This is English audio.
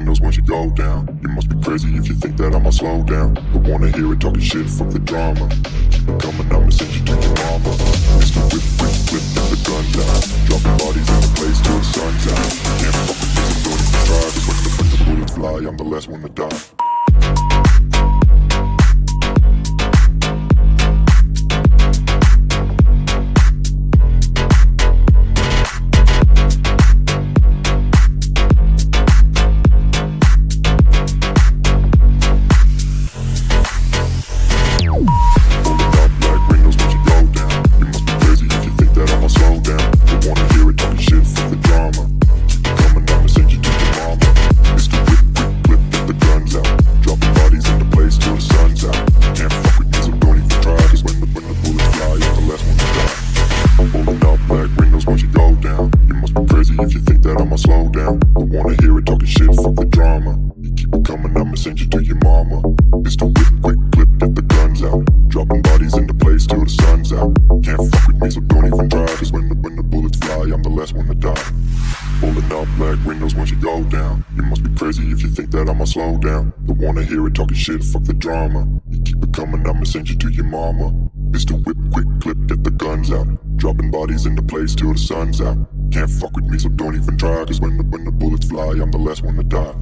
windows once you go down. You must be crazy if you think that I'ma slow down. Don't wanna hear it talking shit, fuck the drama. Keep it coming, I'ma send you to your mama. Mr. Whip, whip, whip, get the guns out. Dropping bodies in the place till the sun's out. Can't fuck with me, so don't even try. Cause when the bullets fly, I'm the last one to die. If you think that I'ma slow down, don't wanna hear it talking shit, fuck the drama. You keep it coming, I'ma send you to your mama. Mr. Whip, quick clip, get the guns out. Dropping bodies into place till the sun's out. Can't fuck with me, so don't even try. Cause when the bullets fly, I'm the last one to die. Pulling up black windows once you go down. You must be crazy if you think that I'ma slow down. Don't wanna hear it talking shit, fuck the drama. You keep it coming, I'ma send you to your mama. Mr. Whip, quick clip, get the guns out. Dropping bodies into place till the sun's out. Can't fuck with me, so don't even try. Cause when the bullets fly, I'm the last one to die.